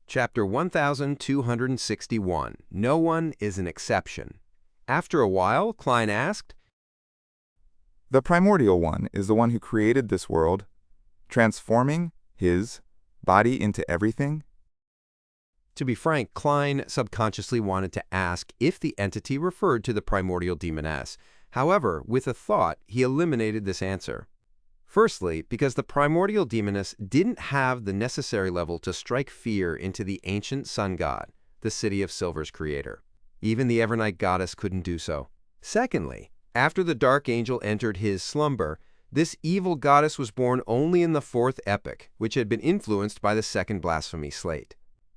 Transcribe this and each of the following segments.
Chapter 1261. No one is an exception. After a while, Klein asked, The primordial one is the one who created this world, transforming his body into everything? To be frank, Klein subconsciously wanted to ask if the entity referred to the primordial demoness. However, with a thought, he eliminated this answer. Firstly, because the primordial demoness didn't have the necessary level to strike fear into the ancient sun god, the City of Silver's creator. Even the Evernight goddess couldn't do so. Secondly, after the dark angel entered his slumber, this evil goddess was born only in the fourth epoch, which had been influenced by the second blasphemy slate.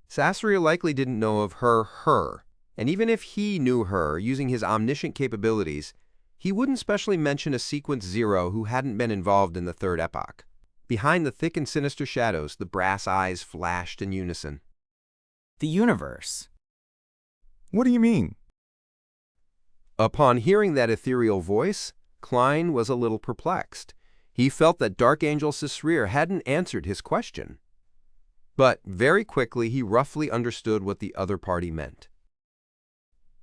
Sasriel likely didn't know of her, and even if he knew her using his omniscient capabilities, he wouldn't specially mention a Sequence Zero who hadn't been involved in the third epoch. Behind the thick and sinister shadows, the brass eyes flashed in unison. The universe. What do you mean? Upon hearing that ethereal voice, Klein was a little perplexed. He felt that Dark Angel Sasriel hadn't answered his question. But very quickly he roughly understood what the other party meant.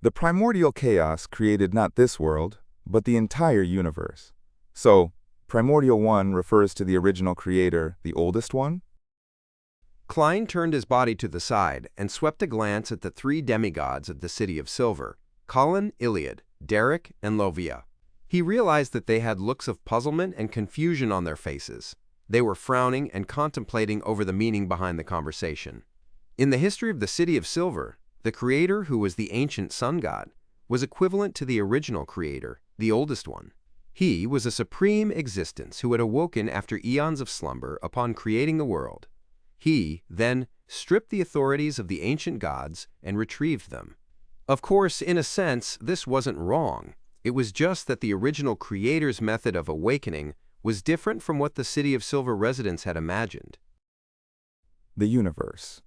The primordial chaos created not this world, but the entire universe. So, Primordial One refers to the original creator, the oldest one? Klein turned his body to the side and swept a glance at the three demigods of the City of Silver, Colin, Iliad, Derek, and Lovia. He realized that they had looks of puzzlement and confusion on their faces. They were frowning and contemplating over the meaning behind the conversation. In the history of the City of Silver, the creator, who was the ancient sun god, was equivalent to the original creator, the oldest one. He was a supreme existence who had awoken after eons of slumber upon creating the world. He, then, stripped the authorities of the ancient gods and retrieved them. Of course, in a sense, this wasn't wrong. It was just that the original creator's method of awakening was different from what the City of Silver residents had imagined. The universe.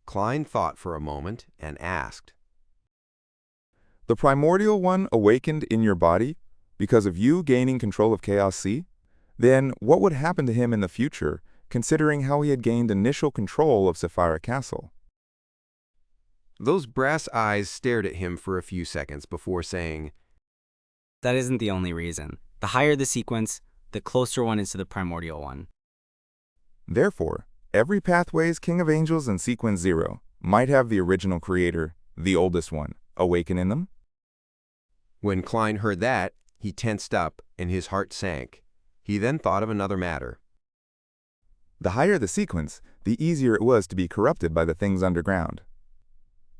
Klein thought for a moment and asked, The primordial one awakened in your body because of you gaining control of Chaos C? Then what would happen to him in the future, considering how he had gained initial control of Sapphira Castle? Those brass eyes stared at him for a few seconds before saying, That isn't the only reason. The higher the sequence, the closer one is to the primordial one. Therefore, every Pathway's King of Angels in Sequence Zero might have the original creator, the oldest one, awaken in them? When Klein heard that, he tensed up and his heart sank. He then thought of another matter. The higher the sequence, the easier it was to be corrupted by the things underground.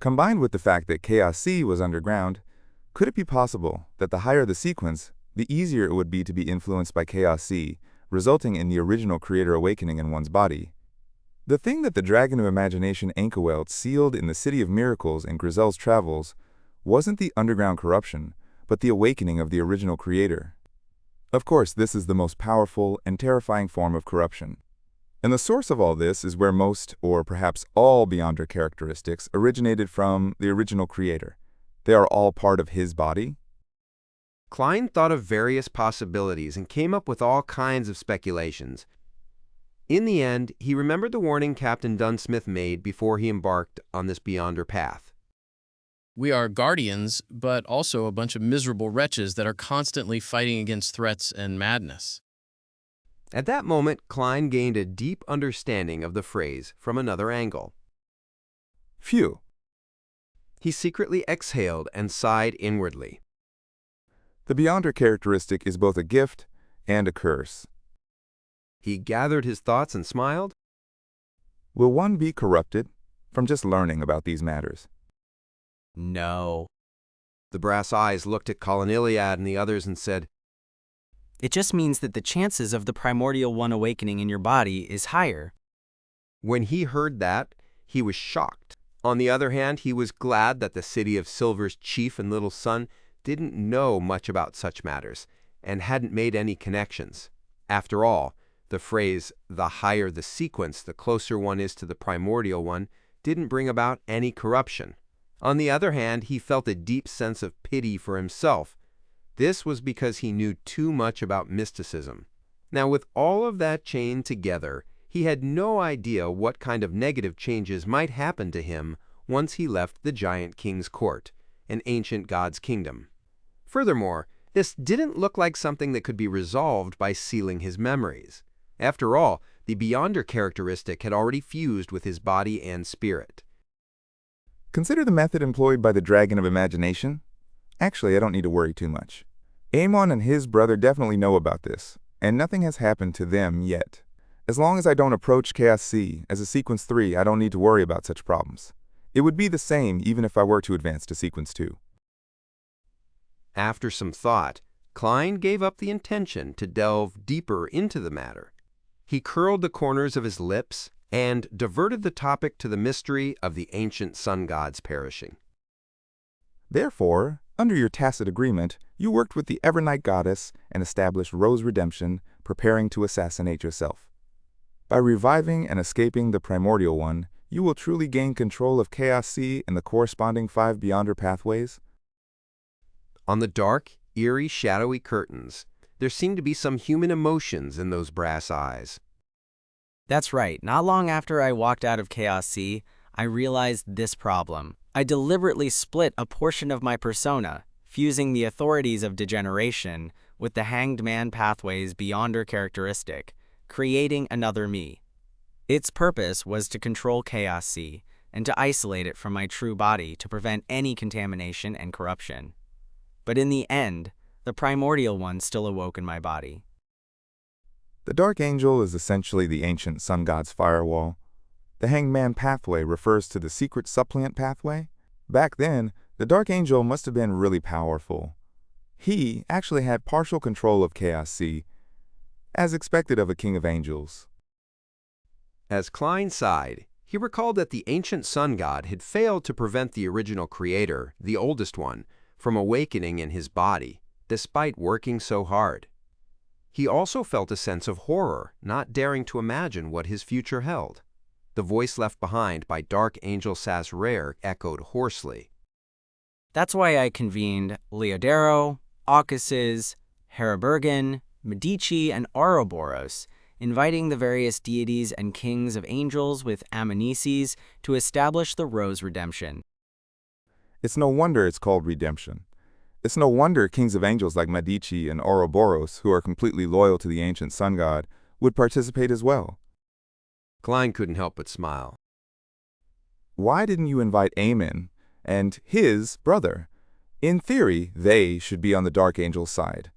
Combined with the fact that Chaos C was underground, could it be possible that the higher the sequence, the easier it would be to be influenced by Chaos C, resulting in the original creator awakening in one's body? The thing that the Dragon of Imagination Ankawelt sealed in the City of Miracles in Grizel's travels wasn't the underground corruption, but the awakening of the original creator. Of course, this is the most powerful and terrifying form of corruption. And the source of all this is where most, or perhaps all Beyonder characteristics originated from the original creator. They are all part of his body. Klein thought of various possibilities and came up with all kinds of speculations. In the end, he remembered the warning Captain Dunsmith made before he embarked on this Beyonder path. We are guardians, but also a bunch of miserable wretches that are constantly fighting against threats and madness. At that moment, Klein gained a deep understanding of the phrase from another angle. Phew. He secretly exhaled and sighed inwardly. The Beyonder characteristic is both a gift and a curse. He gathered his thoughts and smiled. Will one be corrupted from just learning about these matters? No. The brass eyes looked at Colin Iliad and the others and said, It just means that the chances of the primordial one awakening in your body is higher. When he heard that, he was shocked. On the other hand, he was glad that the City of Silver's chief and little son didn't know much about such matters and hadn't made any connections. After all, the phrase, the higher the sequence, the closer one is to the primordial one, didn't bring about any corruption. On the other hand, he felt a deep sense of pity for himself. This was because he knew too much about mysticism. Now, with all of that chained together, he had no idea what kind of negative changes might happen to him once he left the giant king's court, an ancient god's kingdom. Furthermore, this didn't look like something that could be resolved by sealing his memories. After all, the Beyonder characteristic had already fused with his body and spirit. Consider the method employed by the Dragon of Imagination. Actually, I don't need to worry too much. Amon and his brother definitely know about this, and nothing has happened to them yet. As long as I don't approach Chaos C as a Sequence 3, I don't need to worry about such problems. It would be the same even if I were to advance to Sequence 2. After some thought, Klein gave up the intention to delve deeper into the matter. He curled the corners of his lips and diverted the topic to the mystery of the ancient sun gods perishing. Therefore, under your tacit agreement, you worked with the Evernight goddess and established Rose Redemption, preparing to assassinate yourself. By reviving and escaping the Primordial One, you will truly gain control of Chaos C and the corresponding 5 Beyonder pathways. On the dark, eerie, shadowy curtains, there seemed to be some human emotions in those brass eyes. That's right. Not long after I walked out of Chaos C, I realized this problem. I deliberately split a portion of my persona, fusing the authorities of degeneration with the Hanged Man pathway's Beyonder characteristic, creating another me. Its purpose was to control Chaos C and to isolate it from my true body to prevent any contamination and corruption. But in the end, the Primordial One still awoke in my body. The Dark Angel is essentially the ancient sun god's firewall. The Hanged Man pathway refers to the secret suppliant pathway. Back then, the Dark Angel must have been really powerful. He actually had partial control of Chaos C, as expected of a king of angels. As Klein sighed, he recalled that the ancient sun god had failed to prevent the original creator, the oldest one, from awakening in his body, despite working so hard. He also felt a sense of horror, not daring to imagine what his future held. The voice left behind by Dark Angel Sasrare echoed hoarsely. That's why I convened Leodero, Aucuses, Herabergen, Medici, and Ouroboros, inviting the various deities and kings of angels with Amanices to establish the Rose Redemption. It's no wonder it's called redemption. It's no wonder kings of angels like Medici and Ouroboros, who are completely loyal to the ancient sun god, would participate as well. Klein couldn't help but smile. Why didn't you invite Amon and his brother? In theory, they should be on the Dark Angel's side.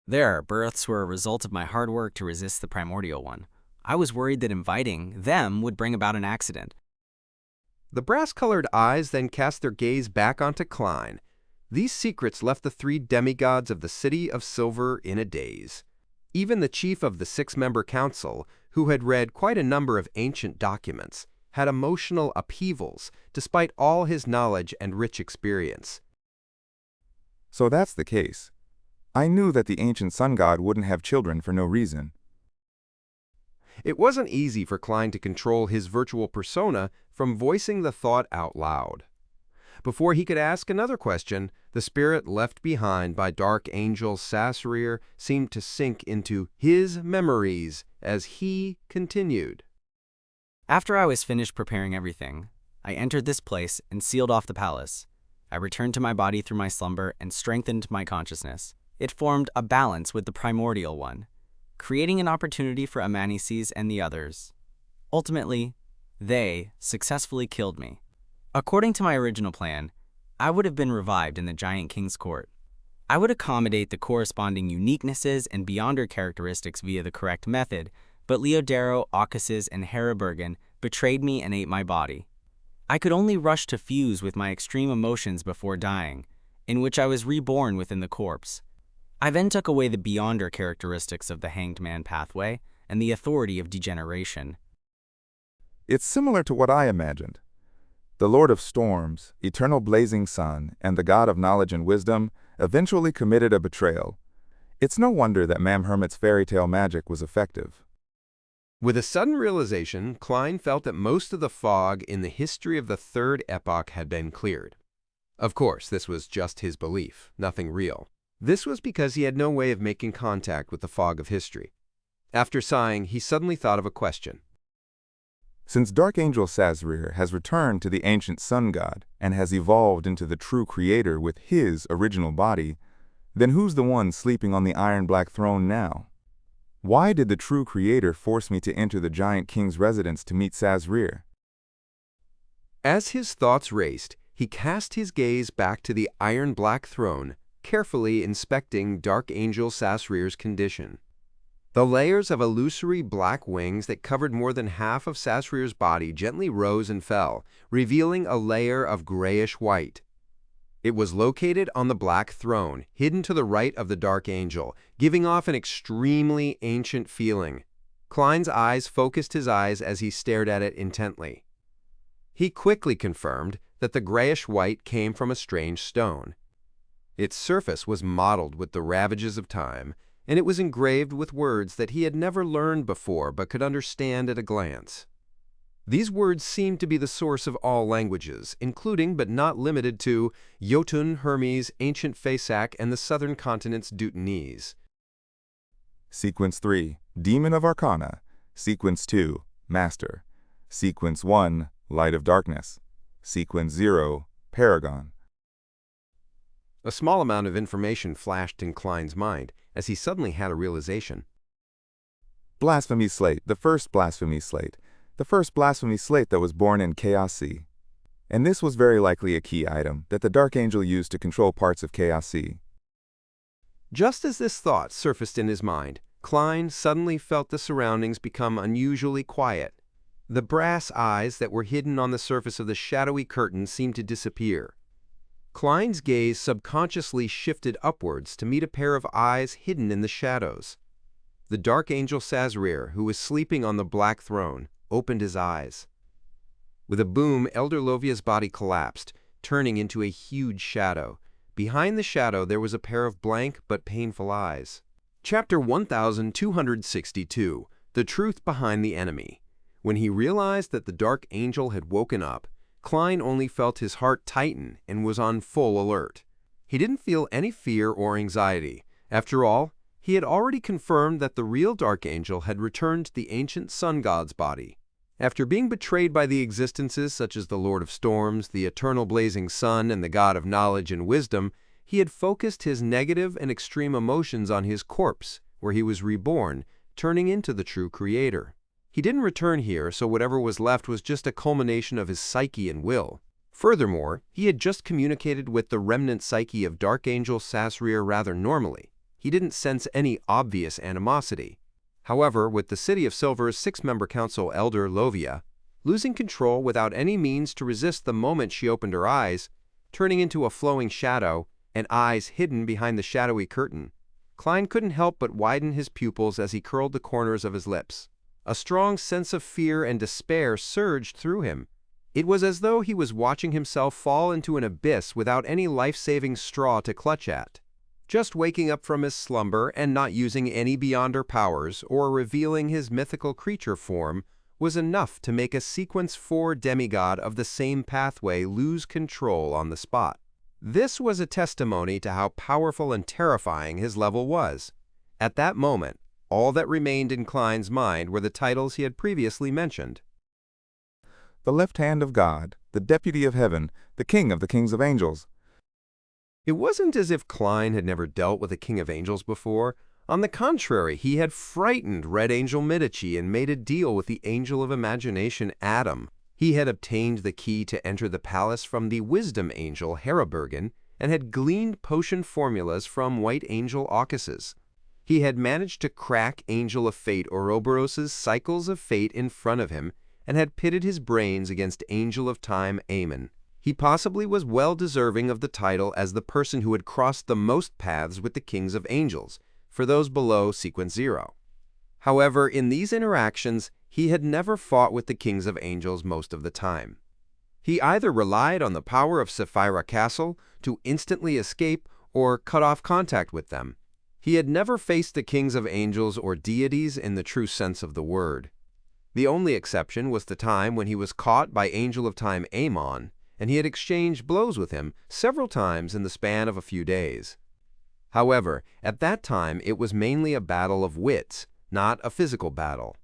Their births were a result of my hard work to resist the Primordial One. I was worried that inviting them would bring about an accident. The brass-colored eyes then cast their gaze back onto Klein. These secrets left the 3 demigods of the City of Silver in a daze. Even the chief of the 6-member council, who had read quite a number of ancient documents, had emotional upheavals despite all his knowledge and rich experience. So that's the case. I knew that the ancient sun god wouldn't have children for no reason. It wasn't easy for Klein to control his virtual persona from voicing the thought out loud. Before he could ask another question, the spirit left behind by Dark Angel Sasrare seemed to sink into his memories as he continued. After I was finished preparing everything, I entered this place and sealed off the palace. I returned to my body through my slumber and strengthened my consciousness. It formed a balance with the Primordial One, creating an opportunity for Amanices and the others. Ultimately, they successfully killed me. According to my original plan, I would have been revived in the Giant King's court. I would accommodate the corresponding uniquenesses and Beyonder characteristics via the correct method, but Leodero, Aucuses, and Herabergen betrayed me and ate my body. I could only rush to fuse with my extreme emotions before dying, in which I was reborn within the corpse. I then took away the Beyonder characteristics of the Hanged Man pathway and the authority of degeneration. It's similar to what I imagined. The Lord of Storms, Eternal Blazing Sun, and the God of Knowledge and Wisdom eventually committed a betrayal. It's no wonder that Mam Hermit's fairy tale magic was effective. With a sudden realization, Klein felt that most of the fog in the history of the Third Epoch had been cleared. Of course, this was just his belief, nothing real. This was because he had no way of making contact with the fog of history. After sighing, he suddenly thought of a question. Since Dark Angel Sazrir has returned to the ancient sun god and has evolved into the true creator with his original body, then who's the one sleeping on the iron black throne now? Why did the true creator force me to enter the giant king's residence to meet Sazrir? As his thoughts raced, he cast his gaze back to the iron black throne, carefully inspecting Dark Angel Sazrir's condition. The layers of illusory black wings that covered more than half of Sazrir's body gently rose and fell, revealing a layer of grayish-white. It was located on the black throne, hidden to the right of the Dark Angel, giving off an extremely ancient feeling. Klein's eyes focused his eyes as he stared at it intently. He quickly confirmed that the grayish-white came from a strange stone. Its surface was mottled with the ravages of time, and it was engraved with words that he had never learned before but could understand at a glance. These words seemed to be the source of all languages, including but not limited to Jotun, Hermes, Ancient Phasak, and the southern continent's Deutanese. Sequence 3, Demon of Arcana. Sequence 2, Master. Sequence 1, Light of Darkness. Sequence 0, Paragon. A small amount of information flashed in Klein's mind as he suddenly had a realization. Blasphemy Slate, the first Blasphemy Slate. The first Blasphemy Slate that was born in Chaos C. And this was very likely a key item that the Dark Angel used to control parts of Chaos C. Just as this thought surfaced in his mind, Klein suddenly felt the surroundings become unusually quiet. The brass eyes that were hidden on the surface of the shadowy curtain seemed to disappear. Klein's gaze subconsciously shifted upwards to meet a pair of eyes hidden in the shadows. The Dark Angel Sazrir, who was sleeping on the black throne, opened his eyes. With a boom, Elder Lovia's body collapsed, turning into a huge shadow. Behind the shadow there was a pair of blank but painful eyes. Chapter 1262, The Truth Behind the Enemy. When he realized that the Dark Angel had woken up, Klein only felt his heart tighten and was on full alert. He didn't feel any fear or anxiety. After all, he had already confirmed that the real Dark Angel had returned to the ancient sun god's body. After being betrayed by the existences such as the Lord of Storms, the eternal blazing sun, and the God of Knowledge and Wisdom, he had focused his negative and extreme emotions on his corpse, where he was reborn, turning into the true creator. He didn't return here, so whatever was left was just a culmination of his psyche and will. Furthermore, he had just communicated with the remnant psyche of Dark Angel Sazrir rather normally. He didn't sense any obvious animosity. However, with the City of Silver's 6-member council Elder Lovia, losing control without any means to resist the moment she opened her eyes, turning into a flowing shadow, and eyes hidden behind the shadowy curtain, Klein couldn't help but widen his pupils as he curled the corners of his lips. A strong sense of fear and despair surged through him. It was as though he was watching himself fall into an abyss without any life-saving straw to clutch at. Just waking up from his slumber and not using any beyonder powers or revealing his mythical creature form was enough to make a Sequence 4 demigod of the same pathway lose control on the spot. This was a testimony to how powerful and terrifying his level was. At that moment, all that remained in Klein's mind were the titles he had previously mentioned. The left hand of God, the deputy of heaven, the king of the kings of angels. It wasn't as if Klein had never dealt with a king of angels before. On the contrary, he had frightened Red Angel Medici and made a deal with the angel of imagination Adam. He had obtained the key to enter the palace from the wisdom angel Herabergen and had gleaned potion formulas from White Angel Aucuses. He had managed to crack Angel of Fate Ouroboros's cycles of fate in front of him and had pitted his brains against Angel of Time Aemon. He possibly was well deserving of the title as the person who had crossed the most paths with the kings of angels, for those below Sequence 0. However, in these interactions, he had never fought with the kings of angels most of the time. He either relied on the power of Sapphira Castle to instantly escape or cut off contact with them. He had never faced the kings of angels or deities in the true sense of the word. The only exception was the time when he was caught by Angel of Time Aemon, and he had exchanged blows with him several times in the span of a few days. However, at that time it was mainly a battle of wits, not a physical battle.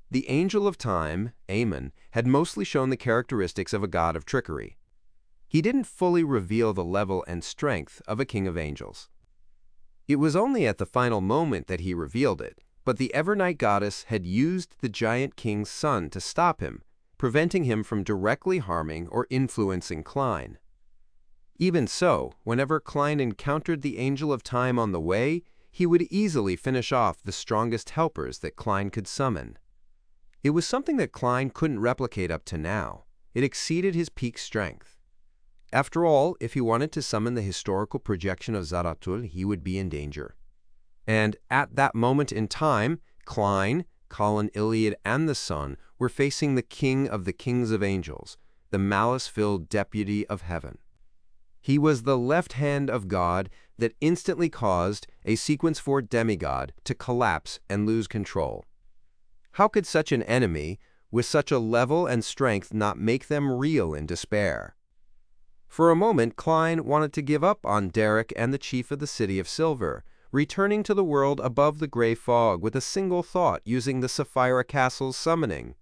The angel of time, Amun, had mostly shown the characteristics of a god of trickery. He didn't fully reveal the level and strength of a king of angels. It was only at the final moment that he revealed it, but the Evernight goddess had used the giant king's son to stop him, preventing him from directly harming or influencing Klein. Even so, whenever Klein encountered the angel of time on the way, he would easily finish off the strongest helpers that Klein could summon. It was something that Klein couldn't replicate up to now. It exceeded his peak strength. After all, if he wanted to summon the historical projection of Zaratul, he would be in danger. And at that moment in time, Klein, Colin Iliad, and the Sun were facing the king of the kings of angels, the malice-filled deputy of heaven. He was the left hand of God that instantly caused a Sequence 4 demigod to collapse and lose control. How could such an enemy, with such a level and strength, not make them reel in despair? For a moment, Klein wanted to give up on Derek and the chief of the City of Silver, returning to the world above the gray fog with a single thought using the Sapphira Castle's summoning.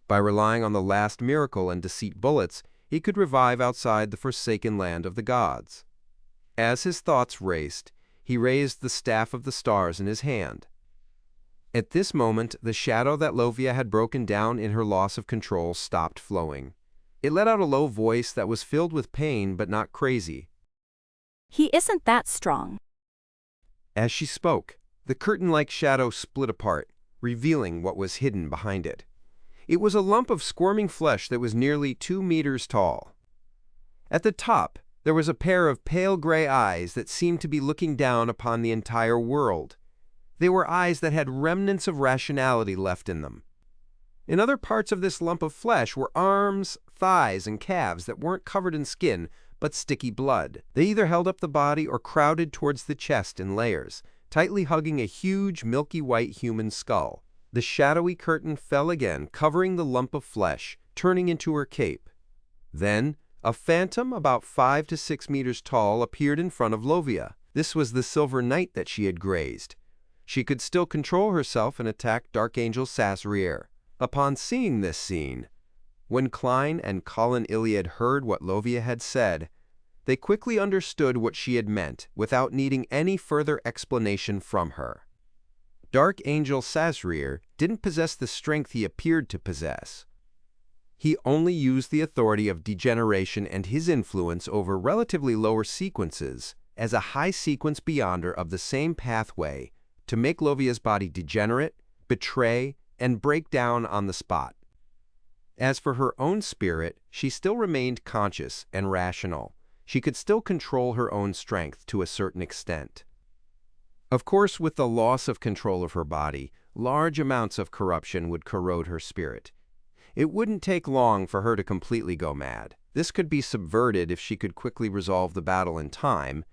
By relying on the last miracle and deceit bullets, he could revive outside the forsaken land of the gods. As his thoughts raced, he raised the Staff of the Stars in his hand. At this moment, the shadow that Lovia had broken down in her loss of control stopped flowing. It let out a low voice that was filled with pain but not crazy. He isn't that strong. As she spoke, the curtain-like shadow split apart, revealing what was hidden behind it. It was a lump of squirming flesh that was nearly 2 meters tall. At the top, there was a pair of pale gray eyes that seemed to be looking down upon the entire world. They were eyes that had remnants of rationality left in them. In other parts of this lump of flesh were arms, thighs, and calves that weren't covered in skin, but sticky blood. They either held up the body or crowded towards the chest in layers, tightly hugging a huge, milky white human skull. The shadowy curtain fell again, covering the lump of flesh, turning into her cape. Then, a phantom about 5 to 6 meters tall appeared in front of Lovia. This was the Silver Knight that she had grazed. She could still control herself and attack Dark Angel Sasrier. Upon seeing this scene, when Klein and Colin Iliad heard what Lovia had said, they quickly understood what she had meant without needing any further explanation from her. Dark Angel Sasrier didn't possess the strength he appeared to possess. He only used the authority of degeneration and his influence over relatively lower sequences as a high sequence beyonder of the same pathway to make Lovia's body degenerate, betray, and break down on the spot. As for her own spirit, she still remained conscious and rational. She could still control her own strength to a certain extent. Of course, with the loss of control of her body, large amounts of corruption would corrode her spirit. It wouldn't take long for her to completely go mad. This could be subverted if she could quickly resolve the battle in time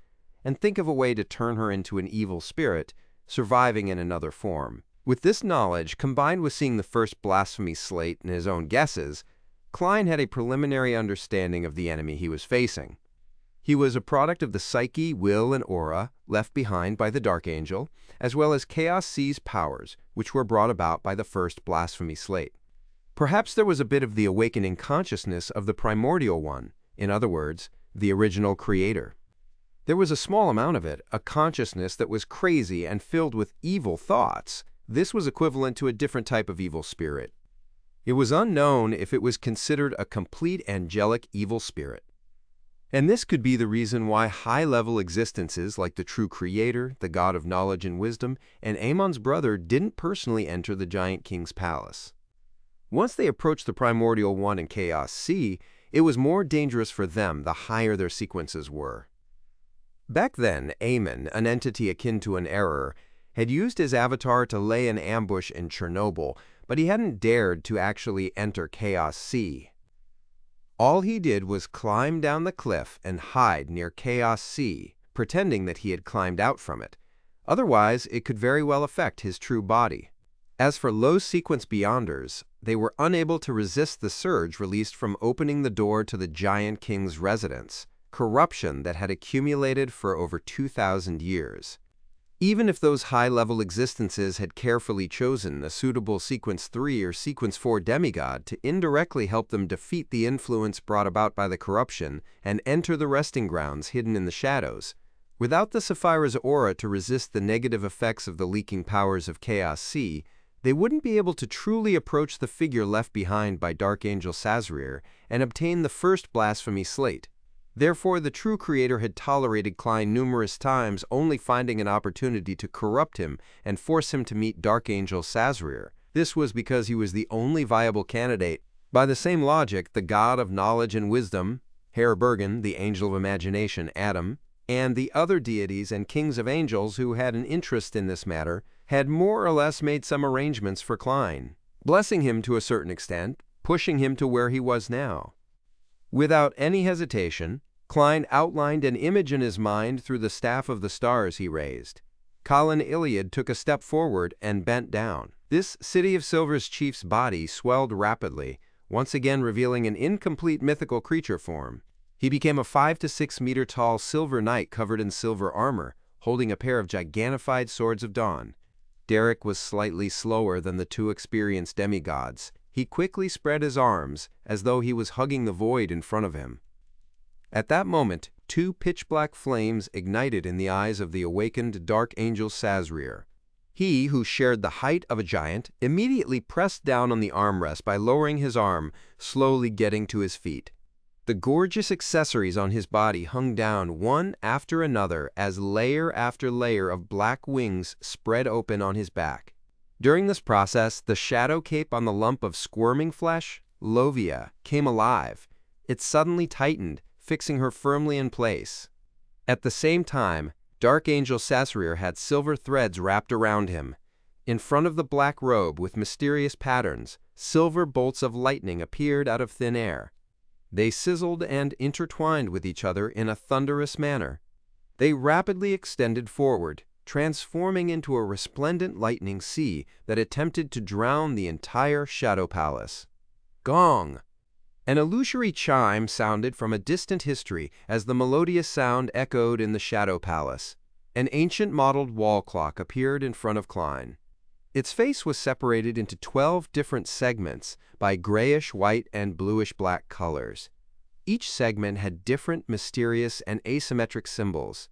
and think of a way to turn her into an evil spirit, surviving in another form. With this knowledge, combined with seeing the first blasphemy slate and his own guesses, Klein had a preliminary understanding of the enemy he was facing. He was a product of the psyche, will, and aura left behind by the Dark Angel, as well as Chaos C's powers, which were brought about by the first blasphemy slate. Perhaps there was a bit of the awakening consciousness of the primordial one, in other words, the original creator. There was a small amount of it, a consciousness that was crazy and filled with evil thoughts. This was equivalent to a different type of evil spirit. It was unknown if it was considered a complete angelic evil spirit. And this could be the reason why high-level existences like the true creator, the god of knowledge and wisdom, and Amon's brother didn't personally enter the giant king's palace. Once they approached the primordial one and Chaos C, it was more dangerous for them the higher their sequences were. Back then, Amon, an entity akin to an error, had used his avatar to lay an ambush in Chernobyl, but he hadn't dared to actually enter Chaos C. All he did was climb down the cliff and hide near Chaos C, pretending that he had climbed out from it. Otherwise, it could very well affect his true body. As for low-sequence beyonders, they were unable to resist the surge released from opening the door to the giant king's residence, corruption that had accumulated for over 2,000 years. Even if those high-level existences had carefully chosen a suitable Sequence 3 or Sequence 4 demigod to indirectly help them defeat the influence brought about by the corruption and enter the resting grounds hidden in the shadows, without the Sapphira's aura to resist the negative effects of the leaking powers of Chaos C, they wouldn't be able to truly approach the figure left behind by Dark Angel Sazerac and obtain the first blasphemy slate. Therefore, the true creator had tolerated Klein numerous times, only finding an opportunity to corrupt him and force him to meet Dark Angel Sazerac. This was because he was the only viable candidate. By the same logic, the god of knowledge and wisdom, Herr Bergen, the angel of imagination, Adam, and the other deities and kings of angels who had an interest in this matter, had more or less made some arrangements for Klein, blessing him to a certain extent, pushing him to where he was now. Without any hesitation, Klein outlined an image in his mind through the staff of the stars he raised. Colin Iliad took a step forward and bent down. This City of Silver's chief's body swelled rapidly, once again revealing an incomplete mythical creature form. He became a 5 to 6 meter tall silver knight covered in silver armor, holding a pair of gigantified swords of dawn. Derek was slightly slower than the two experienced demigods. He quickly spread his arms, as though he was hugging the void in front of him. At that moment, two pitch-black flames ignited in the eyes of the awakened Dark Angel Sazerac. He, who shared the height of a giant, immediately pressed down on the armrest by lowering his arm, slowly getting to his feet. The gorgeous accessories on his body hung down one after another as layer after layer of black wings spread open on his back. During this process, the shadow cape on the lump of squirming flesh, Lovia, came alive. It suddenly tightened, fixing her firmly in place. At the same time, Dark Angel Sazerac had silver threads wrapped around him. In front of the black robe with mysterious patterns, silver bolts of lightning appeared out of thin air. They sizzled and intertwined with each other in a thunderous manner. They rapidly extended forward, transforming into a resplendent lightning sea that attempted to drown the entire Shadow Palace. Gong! An illusory chime sounded from a distant history as the melodious sound echoed in the Shadow Palace. An ancient modeled wall clock appeared in front of Klein. Its face was separated into 12 different segments by grayish white and bluish black colors. Each segment had different mysterious and asymmetric symbols.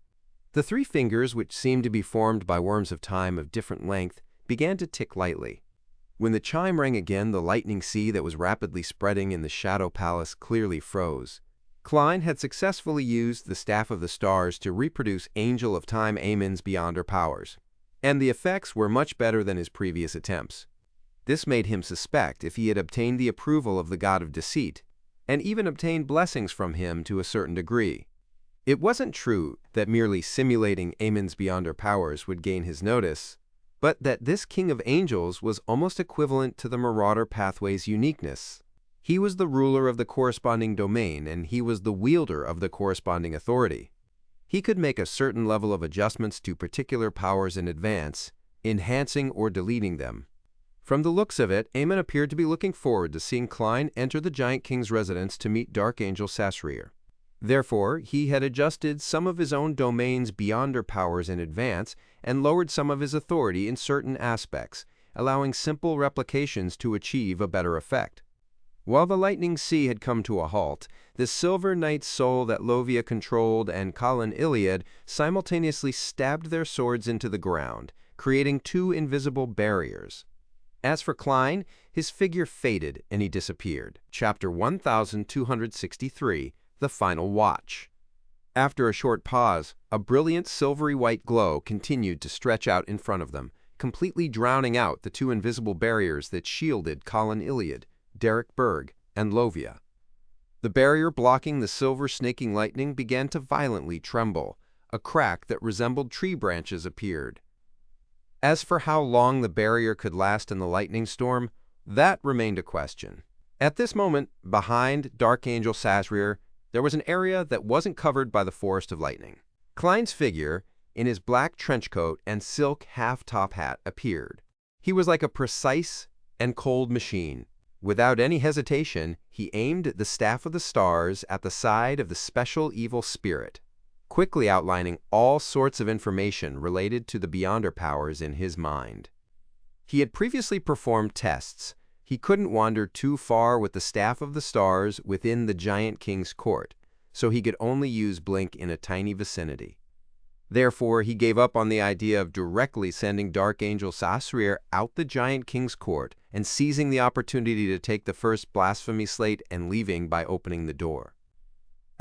The 3 fingers, which seemed to be formed by worms of time of different length, began to tick lightly. When the chime rang again, the lightning sea that was rapidly spreading in the Shadow Palace clearly froze. Klein had successfully used the Staff of the Stars to reproduce Angel of Time Amon's Beyonder powers, and the effects were much better than his previous attempts. This made him suspect if he had obtained the approval of the God of Deceit, and even obtained blessings from him to a certain degree. It wasn't true that merely simulating Amon's Beyonder powers would gain his notice, but that this King of Angels was almost equivalent to the Marauder Pathway's uniqueness. He was the ruler of the corresponding domain, and he was the wielder of the corresponding authority. He could make a certain level of adjustments to particular powers in advance, enhancing or deleting them. From the looks of it, Amon appeared to be looking forward to seeing Klein enter the Giant King's residence to meet Dark Angel Sazerac. Therefore, he had adjusted some of his own domain's Beyonder powers in advance and lowered some of his authority in certain aspects, allowing simple replications to achieve a better effect. While the lightning sea had come to a halt, the Silver Knight's soul that Lovia controlled and Colin Iliad simultaneously stabbed their swords into the ground, creating 2 invisible barriers. As for Klein, his figure faded and he disappeared. Chapter 1263, The Final Watch. After a short pause, a brilliant silvery white glow continued to stretch out in front of them, completely drowning out the 2 invisible barriers that shielded Colin Iliad, Derek Berg, and Lovia. The barrier blocking the silver snaking lightning began to violently tremble. A crack that resembled tree branches appeared. As for how long the barrier could last in the lightning storm, that remained a question. At this moment, behind Dark Angel Sazerac, there was an area that wasn't covered by the forest of lightning. Klein's figure, in his black trench coat and silk half-top hat, appeared. He was like a precise and cold machine. Without any hesitation, he aimed the Staff of the Stars at the side of the special evil spirit. quickly outlining all sorts of information related to the Beyonder powers in his mind. He had previously performed tests. He couldn't wander too far with the staff of the stars within the giant king's court, so he could only use blink in a tiny vicinity. Therefore, he gave up on the idea of directly sending Dark Angel Sasrir out the giant king's court and seizing the opportunity to take the first blasphemy slate and leaving by opening the door.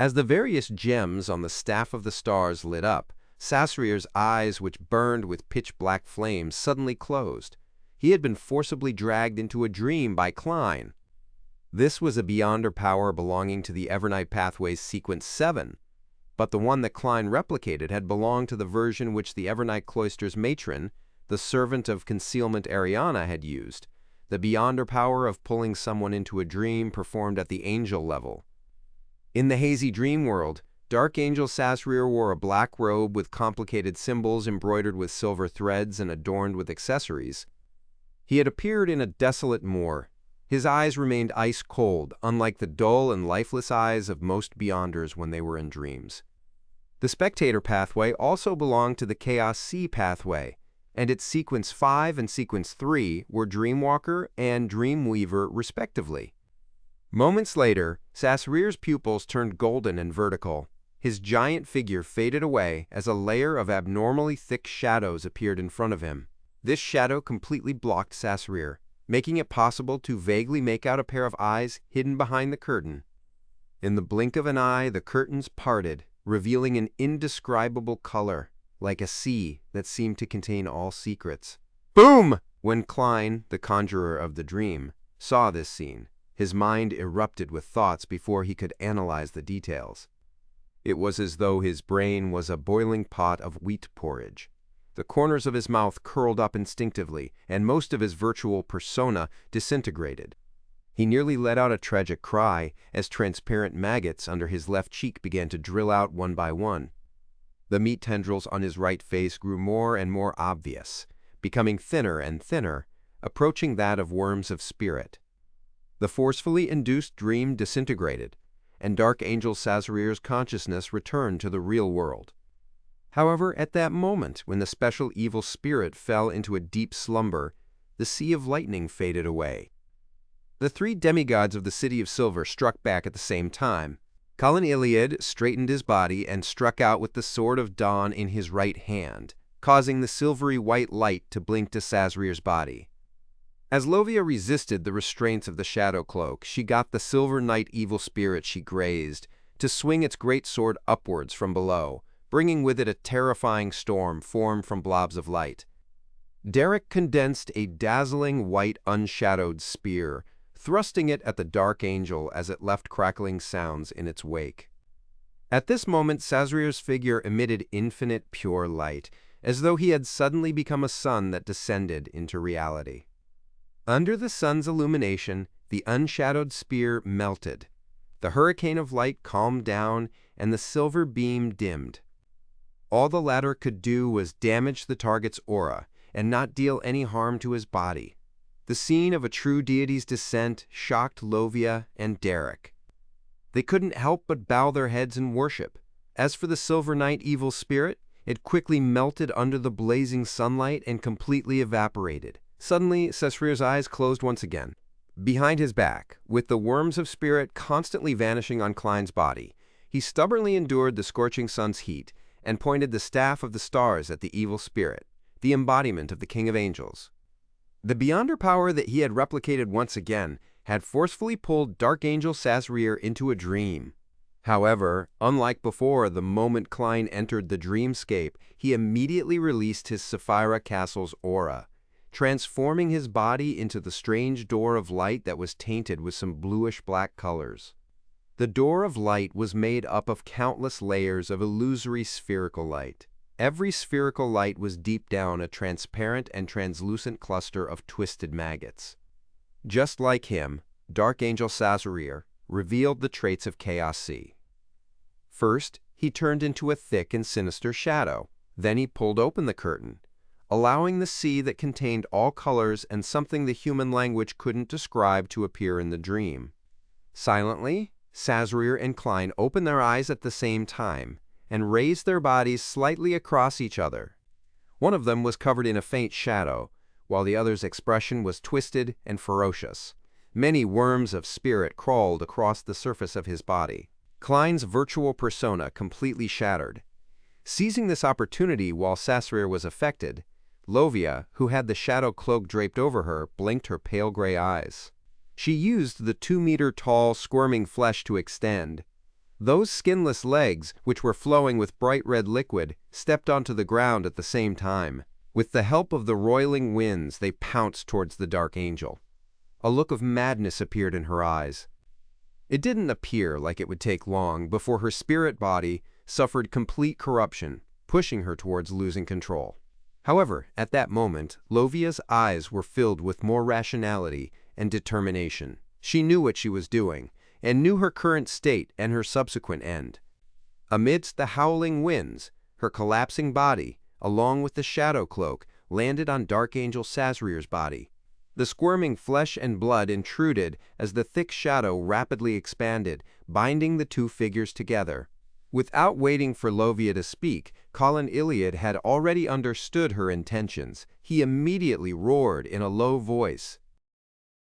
As the various gems on the staff of the stars lit up, Sasrir's eyes, which burned with pitch-black flames, suddenly closed. He had been forcibly dragged into a dream by Klein. This was a Beyonder power belonging to the Evernight Pathways Sequence 7, but the one that Klein replicated had belonged to the version which the Evernight Cloister's matron, the servant of concealment Ariana, had used, the Beyonder power of pulling someone into a dream performed at the angel level. In the hazy dream world, Dark Angel Sasrir wore a black robe with complicated symbols embroidered with silver threads and adorned with accessories. He had appeared in a desolate moor. His eyes remained ice-cold, unlike the dull and lifeless eyes of most Beyonders when they were in dreams. The Spectator pathway also belonged to the Chaos C pathway, and its Sequence 5 and Sequence 3 were Dreamwalker and Dreamweaver respectively. Moments later, Sasrir's pupils turned golden and vertical. His giant figure faded away as a layer of abnormally thick shadows appeared in front of him. This shadow completely blocked Sasrir, making it possible to vaguely make out a pair of eyes hidden behind the curtain. In the blink of an eye, the curtains parted, revealing an indescribable color, like a sea that seemed to contain all secrets. Boom! When Klein, the conjurer of the dream, saw this scene, his mind erupted with thoughts before he could analyze the details. It was as though his brain was a boiling pot of wheat porridge. The corners of his mouth curled up instinctively, and most of his virtual persona disintegrated. He nearly let out a tragic cry as transparent maggots under his left cheek began to drill out one by one. The meat tendrils on his right face grew more and more obvious, becoming thinner and thinner, approaching that of worms of spirit. The forcefully induced dream disintegrated, and Dark Angel Sasrir's consciousness returned to the real world. However, at that moment, when the special evil spirit fell into a deep slumber, the sea of lightning faded away. The three demigods of the City of Silver struck back at the same time. Colin Iliad straightened his body and struck out with the Sword of Dawn in his right hand, causing the silvery white light to blink to Sasrir's body. As Lovia resisted the restraints of the Shadow Cloak, she got the Silver Knight evil spirit she grazed to swing its great sword upwards from below, bringing with it a terrifying storm formed from blobs of light. Derek condensed a dazzling white unshadowed spear, thrusting it at the Dark Angel as it left crackling sounds in its wake. At this moment, Sasrir's figure emitted infinite pure light, as though he had suddenly become a sun that descended into reality. Under the sun's illumination, the unshadowed spear melted. The hurricane of light calmed down, and the silver beam dimmed. All the latter could do was damage the target's aura and not deal any harm to his body. The scene of a true deity's descent shocked Lovia and Derek. They couldn't help but bow their heads in worship. As for the Silver Knight evil spirit, it quickly melted under the blazing sunlight and completely evaporated. Suddenly, Sasrir's eyes closed once again. Behind his back, with the worms of spirit constantly vanishing on Klein's body, he stubbornly endured the scorching sun's heat and pointed the staff of the stars at the evil spirit, the embodiment of the King of Angels. The Beyonder power that he had replicated once again had forcefully pulled Dark Angel Sasrir into a dream. However, unlike before, the moment Klein entered the dreamscape, he immediately released his Sapphira Castle's aura, transforming his body into the strange door of light that was tainted with some bluish-black colors. The door of light was made up of countless layers of illusory spherical light. Every spherical light was deep down a transparent and translucent cluster of twisted maggots. Just like him, Dark Angel Sasrir revealed the traits of Chaos C. First, he turned into a thick and sinister shadow. Then he pulled open the curtain, allowing the sea that contained all colors and something the human language couldn't describe to appear in the dream. Silently, Sasrir and Klein opened their eyes at the same time, and raised their bodies slightly across each other. One of them was covered in a faint shadow, while the other's expression was twisted and ferocious. Many worms of spirit crawled across the surface of his body. Klein's virtual persona completely shattered. Seizing this opportunity while Sasrir was affected, Lovia, who had the shadow cloak draped over her, blinked her pale gray eyes. She used the 2-meter-tall, squirming flesh to extend. Those skinless legs, which were flowing with bright red liquid, stepped onto the ground at the same time. With the help of the roiling winds, they pounced towards the Dark Angel. A look of madness appeared in her eyes. It didn't appear like it would take long before her spirit body suffered complete corruption, pushing her towards losing control. However, at that moment, Lovia's eyes were filled with more rationality and determination. She knew what she was doing, and knew her current state and her subsequent end. Amidst the howling winds, her collapsing body, along with the shadow cloak, landed on Dark Angel Sasrir's body. The squirming flesh and blood intruded as the thick shadow rapidly expanded, binding the two figures together. Without waiting for Lovia to speak, Colin Iliad had already understood her intentions. He immediately roared in a low voice,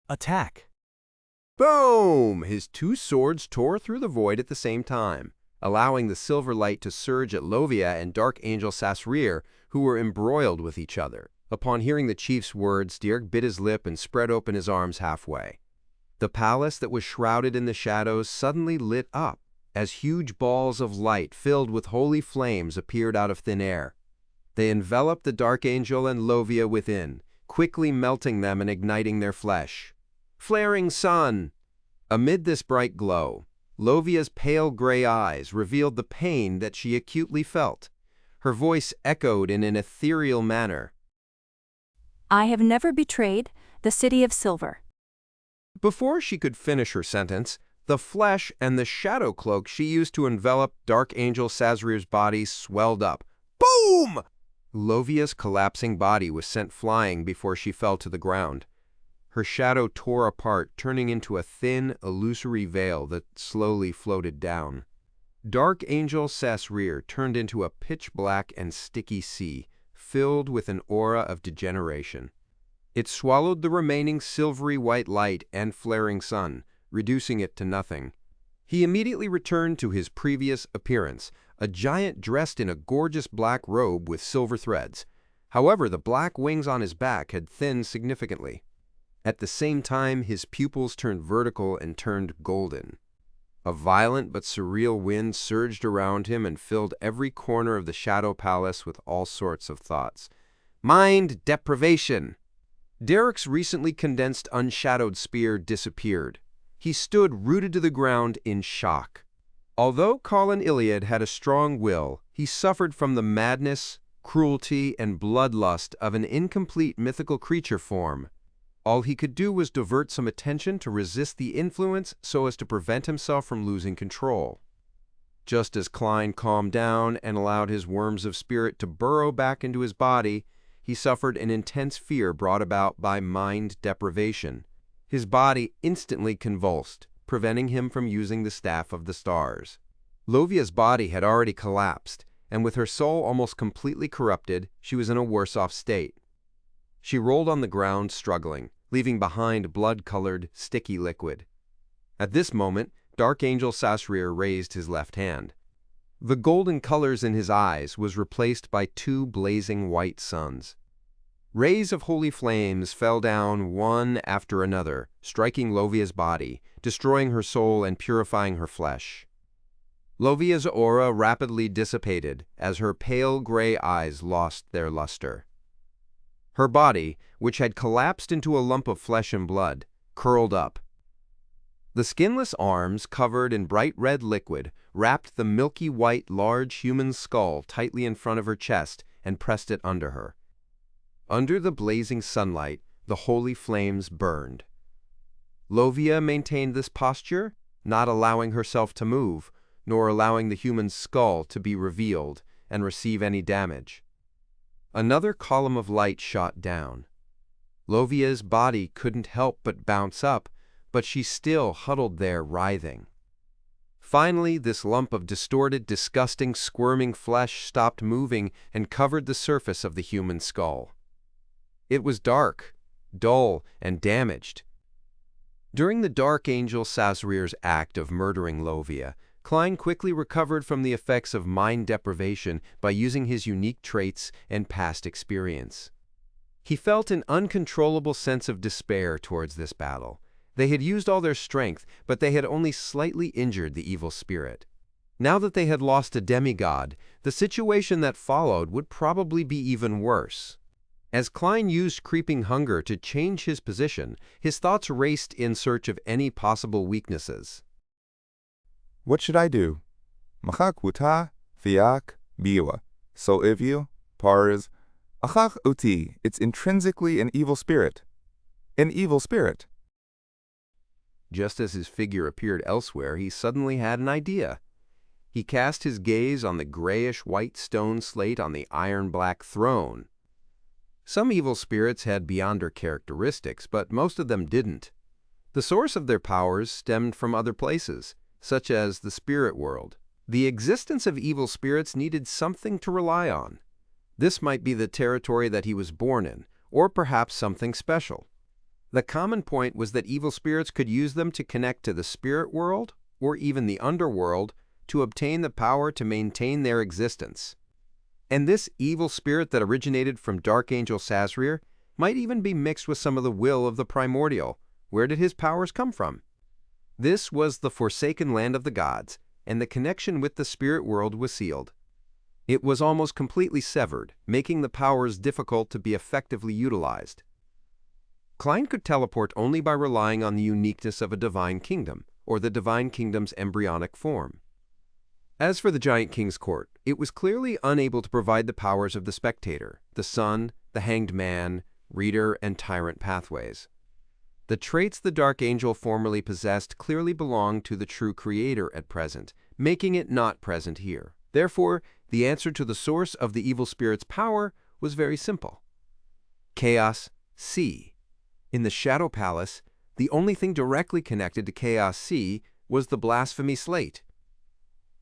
Attack! Boom! His two swords tore through the void at the same time, allowing the silver light to surge at Lovia and Dark Angel Sasrir, who were embroiled with each other. Upon hearing the chief's words, Dirk bit his lip and spread open his arms halfway. The palace that was shrouded in the shadows suddenly lit up, as huge balls of light filled with holy flames appeared out of thin air. They enveloped the Dark Angel and Lovia within, quickly melting them and igniting their flesh. Flaring sun! Amid this bright glow, Lovia's pale gray eyes revealed the pain that she acutely felt. Her voice echoed in an ethereal manner. I have never betrayed the City of Silver. Before she could finish her sentence, the flesh and the shadow cloak she used to envelop Dark Angel Sasrir's body swelled up. Boom! Lovia's collapsing body was sent flying before she fell to the ground. Her shadow tore apart, turning into a thin, illusory veil that slowly floated down. Dark Angel Sasrir turned into a pitch-black and sticky sea, filled with an aura of degeneration. It swallowed the remaining silvery white light and flaring sun, reducing it to nothing. He immediately returned to his previous appearance, a giant dressed in a gorgeous black robe with silver threads. However, the black wings on his back had thinned significantly. At the same time, his pupils turned vertical and turned golden. A violent but surreal wind surged around him and filled every corner of the Shadow Palace with all sorts of thoughts. Mind deprivation! Derek's recently condensed unshadowed spear disappeared. He stood rooted to the ground in shock. Although Colin Iliad had a strong will, he suffered from the madness, cruelty, and bloodlust of an incomplete mythical creature form. All he could do was divert some attention to resist the influence so as to prevent himself from losing control. Just as Klein calmed down and allowed his worms of spirit to burrow back into his body, he suffered an intense fear brought about by mind deprivation. His body instantly convulsed, preventing him from using the Staff of the Stars. Lovia's body had already collapsed, and with her soul almost completely corrupted, she was in a worse-off state. She rolled on the ground, struggling, leaving behind blood-colored, sticky liquid. At this moment, Dark Angel Sasrir raised his left hand. The golden colors in his eyes was replaced by two blazing white suns. Rays of holy flames fell down one after another, striking Lovia's body, destroying her soul and purifying her flesh. Lovia's aura rapidly dissipated as her pale gray eyes lost their luster. Her body, which had collapsed into a lump of flesh and blood, curled up. The skinless arms, covered in bright red liquid, wrapped the milky white large human skull tightly in front of her chest and pressed it under her. Under the blazing sunlight, the holy flames burned. Lovia maintained this posture, not allowing herself to move, nor allowing the human skull to be revealed and receive any damage. Another column of light shot down. Lovia's body couldn't help but bounce up, but she still huddled there writhing. Finally, this lump of distorted, disgusting, squirming flesh stopped moving and covered the surface of the human skull. It was dark, dull, and damaged. During the Dark Angel Sasrir's act of murdering Lovia, Klein quickly recovered from the effects of mind deprivation by using his unique traits and past experience. He felt an uncontrollable sense of despair towards this battle. They had used all their strength, but they had only slightly injured the evil spirit. Now that they had lost a demigod, the situation that followed would probably be even worse. As Klein used creeping hunger to change his position, his thoughts raced in search of any possible weaknesses. What should I do? Machak wuta, fiak, biwa. So ivyu, pars, achach uti, it's intrinsically an evil spirit. An evil spirit. Just as his figure appeared elsewhere, he suddenly had an idea. He cast his gaze on the grayish-white stone slate on the iron-black throne. Some evil spirits had beyonder characteristics, but most of them didn't. The source of their powers stemmed from other places, such as the spirit world. The existence of evil spirits needed something to rely on. This might be the territory that he was born in, or perhaps something special. The common point was that evil spirits could use them to connect to the spirit world, or even the underworld, to obtain the power to maintain their existence. And this evil spirit that originated from Dark Angel Sasrir might even be mixed with some of the will of the primordial. Where did his powers come from? This was the forsaken land of the gods, and the connection with the spirit world was sealed. It was almost completely severed, making the powers difficult to be effectively utilized. Klein could teleport only by relying on the uniqueness of a divine kingdom, or the divine kingdom's embryonic form. As for the Giant King's court, it was clearly unable to provide the powers of the spectator, the sun, the hanged man, reader, and tyrant pathways. The traits the Dark Angel formerly possessed clearly belonged to the true creator at present, making it not present here. Therefore, the answer to the source of the evil spirit's power was very simple. Chaos C. In the Shadow Palace, the only thing directly connected to Chaos C was the blasphemy slate.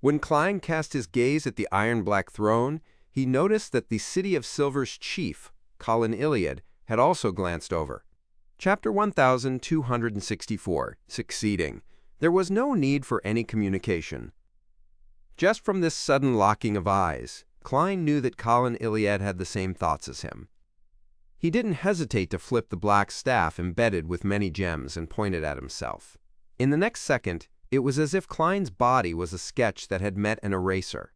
When Klein cast his gaze at the iron-black throne, he noticed that the City of Silver's chief, Colin Iliad, had also glanced over. Chapter 1264, Succeeding. There was no need for any communication. Just from this sudden locking of eyes, Klein knew that Colin Iliad had the same thoughts as him. He didn't hesitate to flip the black staff embedded with many gems and point it at himself. In the next second, it was as if Klein's body was a sketch that had met an eraser.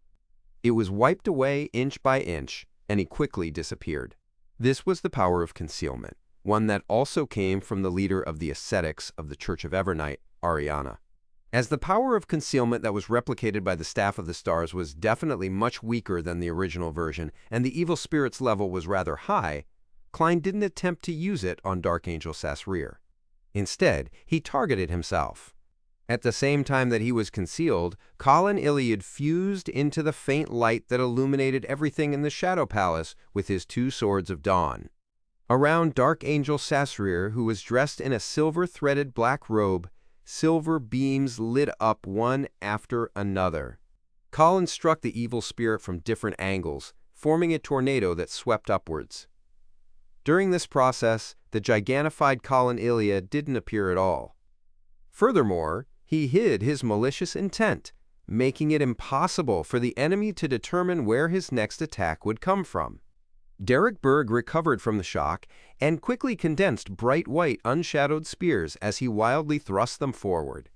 It was wiped away inch by inch, and he quickly disappeared. This was the power of concealment, one that also came from the leader of the ascetics of the Church of Evernight, Ariana. As the power of concealment that was replicated by the Staff of the Stars was definitely much weaker than the original version, and the evil spirit's level was rather high, Klein didn't attempt to use it on Dark Angel Sasrir. Instead, he targeted himself. At the same time that he was concealed, Colin Iliad fused into the faint light that illuminated everything in the Shadow Palace with his two swords of dawn. Around Dark Angel Sasrir, who was dressed in a silver-threaded black robe, silver beams lit up one after another. Colin struck the evil spirit from different angles, forming a tornado that swept upwards. During this process, the gigantified Colin Iliad didn't appear at all. Furthermore, he hid his malicious intent, making it impossible for the enemy to determine where his next attack would come from. Derek Berg recovered from the shock and quickly condensed bright white unshadowed spears as he wildly thrust them forward.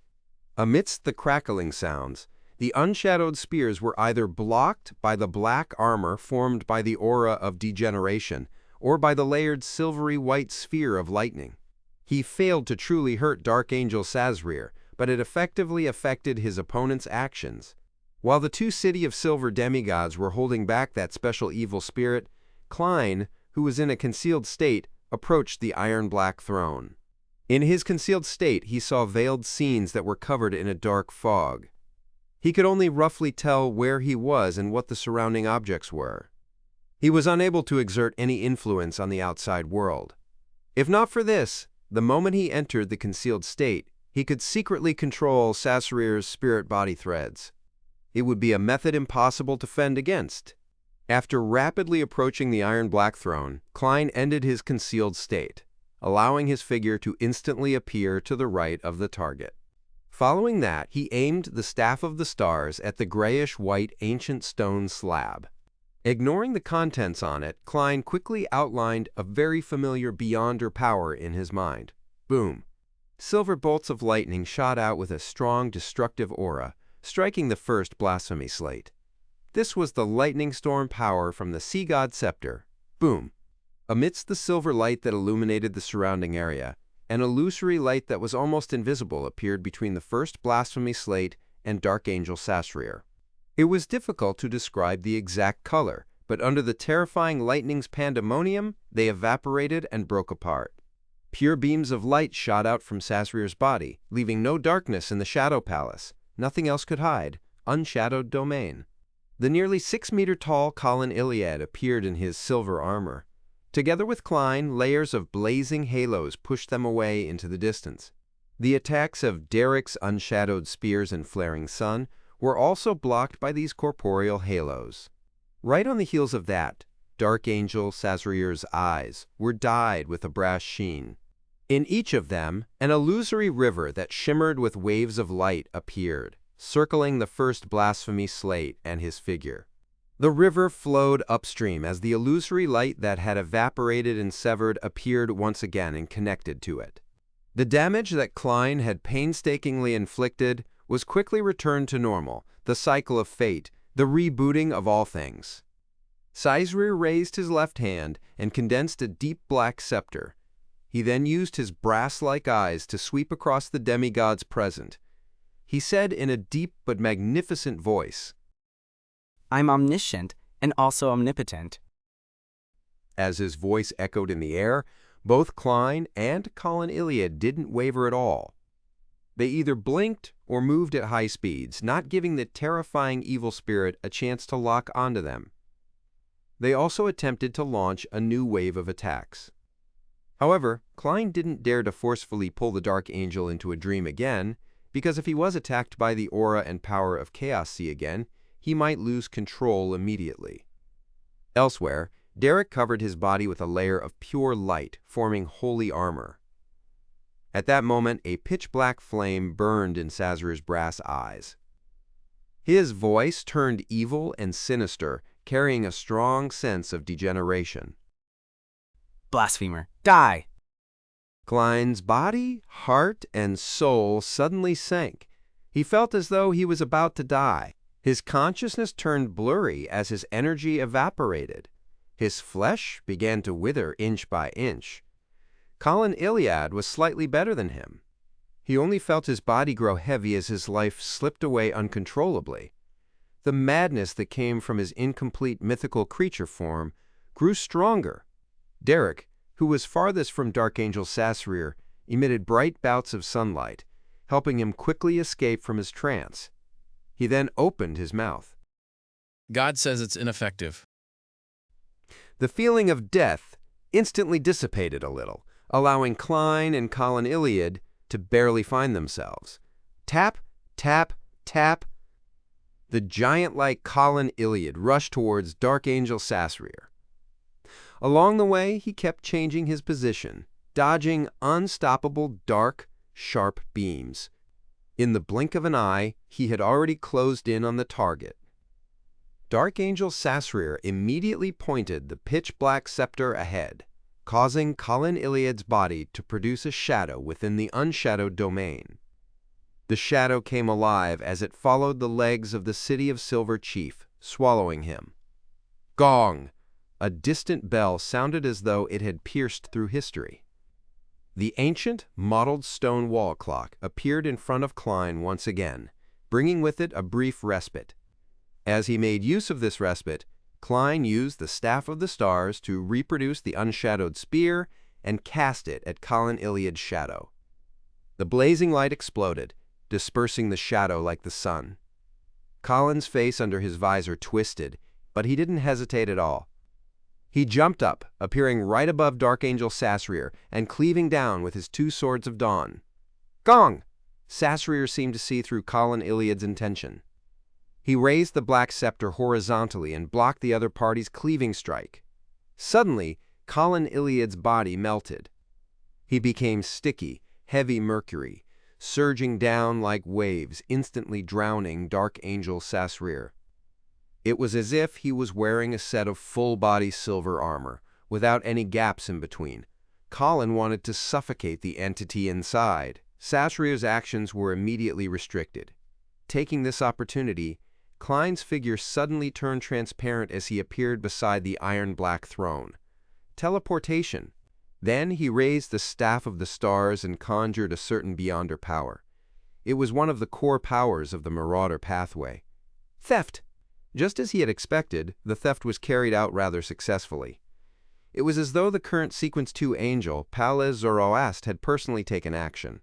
Amidst the crackling sounds, the unshadowed spears were either blocked by the black armor formed by the aura of degeneration or by the layered silvery white sphere of lightning. He failed to truly hurt Dark Angel Sasrir, but it effectively affected his opponent's actions. While the two City of Silver demigods were holding back that special evil spirit, Klein, who was in a concealed state, approached the iron-black throne. In his concealed state, he saw veiled scenes that were covered in a dark fog. He could only roughly tell where he was and what the surrounding objects were. He was unable to exert any influence on the outside world. If not for this, the moment he entered the concealed state, He could secretly control Sasrir's spirit-body threads. It would be a method impossible to fend against. After rapidly approaching the Iron Black Throne, Klein ended his concealed state, allowing his figure to instantly appear to the right of the target. Following that, he aimed the Staff of the Stars at the grayish-white ancient stone slab. Ignoring the contents on it, Klein quickly outlined a very familiar Beyonder power in his mind. Boom! Silver bolts of lightning shot out with a strong, destructive aura, striking the first blasphemy slate. This was the lightning storm power from the Sea God Scepter. Boom! Amidst the silver light that illuminated the surrounding area, an illusory light that was almost invisible appeared between the first blasphemy slate and Dark Angel Sasrir. It was difficult to describe the exact color, but under the terrifying lightning's pandemonium, they evaporated and broke apart. Pure beams of light shot out from Sasrir's body, leaving no darkness in the Shadow Palace. Nothing else could hide. Unshadowed domain. The nearly 6-meter-tall Colin Iliad appeared in his silver armor. Together with Klein, layers of blazing halos pushed them away into the distance. The attacks of Derek's unshadowed spears and flaring sun were also blocked by these corporeal halos. Right on the heels of that, Dark Angel Sasrir's eyes were dyed with a brass sheen. In each of them, an illusory river that shimmered with waves of light appeared, circling the first blasphemy slate and his figure. The river flowed upstream as the illusory light that had evaporated and severed appeared once again and connected to it. The damage that Klein had painstakingly inflicted was quickly returned to normal, the cycle of fate, the rebooting of all things. Sasrir raised his left hand and condensed a deep black scepter. He then used his brass-like eyes to sweep across the demigods present. He said in a deep but magnificent voice, I'm omniscient and also omnipotent. As his voice echoed in the air, both Klein and Colin Iliad didn't waver at all. They either blinked or moved at high speeds, not giving the terrifying evil spirit a chance to lock onto them. They also attempted to launch a new wave of attacks. However, Klein didn't dare to forcefully pull the Dark Angel into a dream again, because if he was attacked by the aura and power of Chaos Sea again, he might lose control immediately. Elsewhere, Derek covered his body with a layer of pure light, forming holy armor. At that moment, a pitch-black flame burned in Sasrir's brass eyes. His voice turned evil and sinister, carrying a strong sense of degeneration. Blasphemer, die! Klein's body, heart, and soul suddenly sank. He felt as though he was about to die. His consciousness turned blurry as his energy evaporated. His flesh began to wither inch by inch. Colin Iliad was slightly better than him. He only felt his body grow heavy as his life slipped away uncontrollably. The madness that came from his incomplete mythical creature form grew stronger. Derek, who was farthest from Dark Angel Sasrir, emitted bright bouts of sunlight, helping him quickly escape from his trance. He then opened his mouth. God says it's ineffective. The feeling of death instantly dissipated a little, allowing Klein and Colin Iliad to barely find themselves. Tap, tap, tap. The giant-like Colin Iliad rushed towards Dark Angel Sasrir. Along the way, he kept changing his position, dodging unstoppable dark, sharp beams. In the blink of an eye, he had already closed in on the target. Dark Angel Sasrir immediately pointed the pitch-black scepter ahead, causing Colin Iliad's body to produce a shadow within the unshadowed domain. The shadow came alive as it followed the legs of the City of Silver Chief, swallowing him. Gong! A distant bell sounded as though it had pierced through history. The ancient, mottled stone wall clock appeared in front of Klein once again, bringing with it a brief respite. As he made use of this respite, Klein used the Staff of the Stars to reproduce the unshadowed spear and cast it at Colin Iliad's shadow. The blazing light exploded, dispersing the shadow like the sun. Colin's face under his visor twisted, but he didn't hesitate at all. He jumped up, appearing right above Dark Angel Sasrir and cleaving down with his two swords of dawn. Gong! Sasrir seemed to see through Colin Iliad's intention. He raised the black scepter horizontally and blocked the other party's cleaving strike. Suddenly, Colin Iliad's body melted. He became sticky, heavy mercury, surging down like waves, instantly drowning Dark Angel Sasrir. It was as if he was wearing a set of full-body silver armor, without any gaps in between. Colin wanted to suffocate the entity inside. Sasrir's actions were immediately restricted. Taking this opportunity, Klein's figure suddenly turned transparent as he appeared beside the iron-black throne. Teleportation. Then he raised the Staff of the Stars and conjured a certain Beyonder power. It was one of the core powers of the Marauder pathway. Theft! Just as he had expected, the theft was carried out rather successfully. It was as though the current Sequence 2 angel, Palez Zoroast, had personally taken action.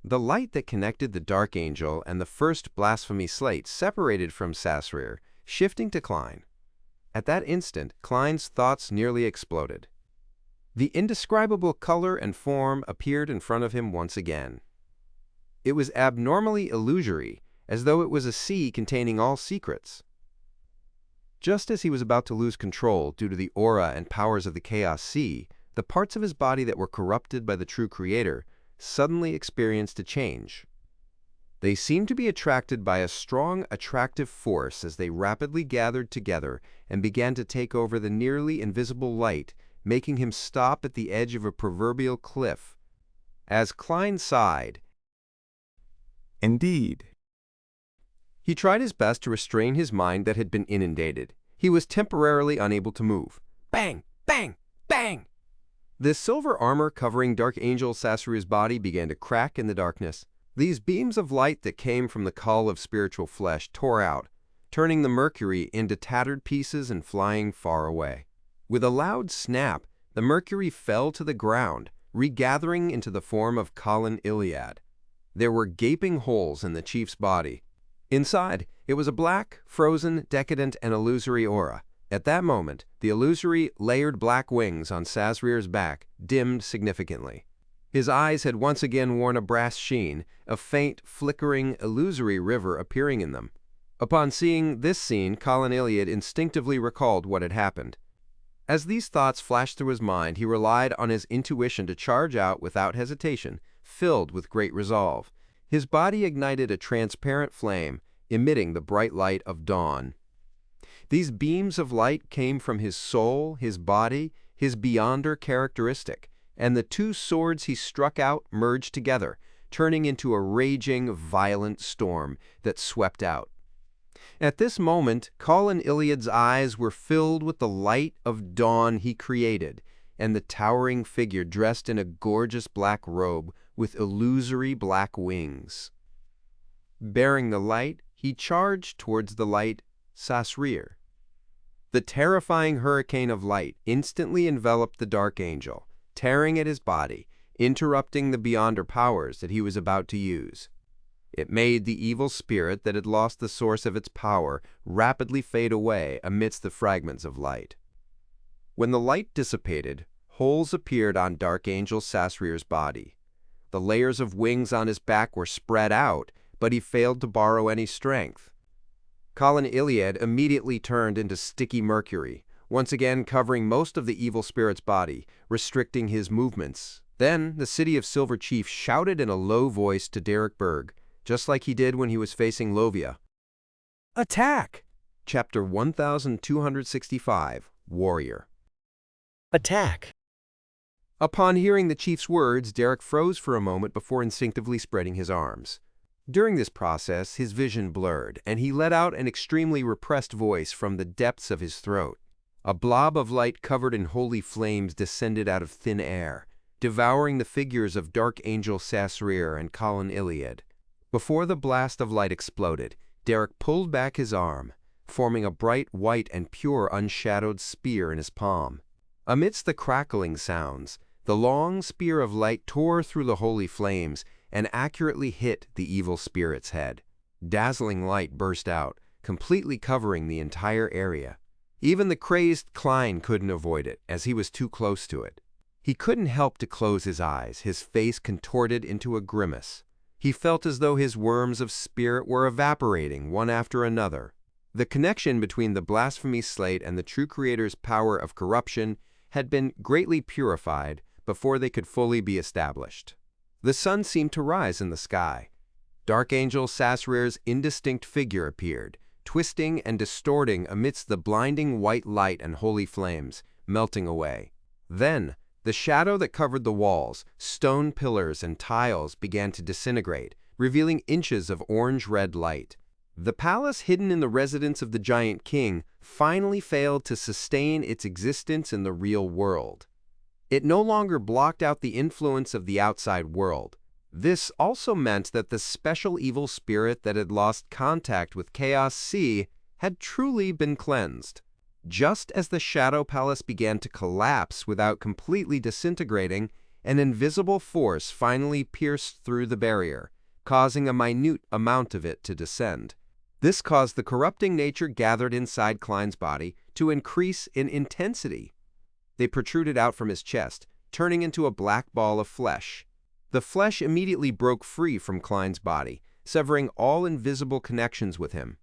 The light that connected the Dark Angel and the first blasphemy slate separated from Sasrir, shifting to Klein. At that instant, Klein's thoughts nearly exploded. The indescribable color and form appeared in front of him once again. It was abnormally illusory, as though it was a sea containing all secrets. Just as he was about to lose control due to the aura and powers of the Chaos Sea, the parts of his body that were corrupted by the true Creator suddenly experienced a change. They seemed to be attracted by a strong, attractive force as they rapidly gathered together and began to take over the nearly invisible light, making him stop at the edge of a proverbial cliff. As Klein sighed, Indeed. He tried his best to restrain his mind that had been inundated. He was temporarily unable to move. Bang! Bang! Bang! The silver armor covering Dark Angel Sasrir's body began to crack in the darkness. These beams of light that came from the call of spiritual flesh tore out, turning the mercury into tattered pieces and flying far away. With a loud snap, the mercury fell to the ground, regathering into the form of Colin Iliad. There were gaping holes in the chief's body. Inside, it was a black, frozen, decadent, and illusory aura. At that moment, the illusory, layered black wings on Sasrir's back dimmed significantly. His eyes had once again worn a brass sheen, a faint, flickering, illusory river appearing in them. Upon seeing this scene, Colin Iliad instinctively recalled what had happened. As these thoughts flashed through his mind, he relied on his intuition to charge out without hesitation, filled with great resolve. His body ignited a transparent flame, emitting the bright light of dawn. These beams of light came from his soul, his body, his Beyonder characteristic, and the two swords he struck out merged together, turning into a raging, violent storm that swept out. At this moment, Colin Iliad's eyes were filled with the light of dawn he created, and the towering figure dressed in a gorgeous black robe with illusory black wings. Bearing the light, he charged towards the light Sasrir. The terrifying hurricane of light instantly enveloped the Dark Angel, tearing at his body, interrupting the Beyonder powers that he was about to use. It made the evil spirit that had lost the source of its power rapidly fade away amidst the fragments of light. When the light dissipated, holes appeared on Dark Angel Sasrir's body. The layers of wings on his back were spread out, but he failed to borrow any strength. Colin Iliad immediately turned into sticky mercury, once again covering most of the evil spirit's body, restricting his movements. Then the City of Silver Chief shouted in a low voice to Derek Berg, just like he did when he was facing Lovia. Attack! Chapter 1265, Warrior. Attack! Upon hearing the chief's words, Derek froze for a moment before instinctively spreading his arms. During this process, his vision blurred, and he let out an extremely repressed voice from the depths of his throat. A blob of light covered in holy flames descended out of thin air, devouring the figures of Dark Angel Sasrir and Colin Iliad. Before the blast of light exploded, Derek pulled back his arm, forming a bright white and pure unshadowed spear in his palm. Amidst the crackling sounds, the long spear of light tore through the holy flames and accurately hit the evil spirit's head. Dazzling light burst out, completely covering the entire area. Even the crazed Klein couldn't avoid it, as he was too close to it. He couldn't help to close his eyes, his face contorted into a grimace. He felt as though his worms of spirit were evaporating one after another. The connection between the blasphemy slate and the true creator's power of corruption had been greatly purified before they could fully be established. The sun seemed to rise in the sky. Dark Angel Sasrir's indistinct figure appeared, twisting and distorting amidst the blinding white light and holy flames, melting away. Then, the shadow that covered the walls, stone pillars, and tiles began to disintegrate, revealing inches of orange-red light. The palace hidden in the residence of the giant king finally failed to sustain its existence in the real world. It no longer blocked out the influence of the outside world. This also meant that the special evil spirit that had lost contact with Chaos C had truly been cleansed. Just as the Shadow Palace began to collapse without completely disintegrating, an invisible force finally pierced through the barrier, causing a minute amount of it to descend. This caused the corrupting nature gathered inside Klein's body to increase in intensity. They protruded out from his chest, turning into a black ball of flesh. The flesh immediately broke free from Klein's body, severing all invisible connections with him.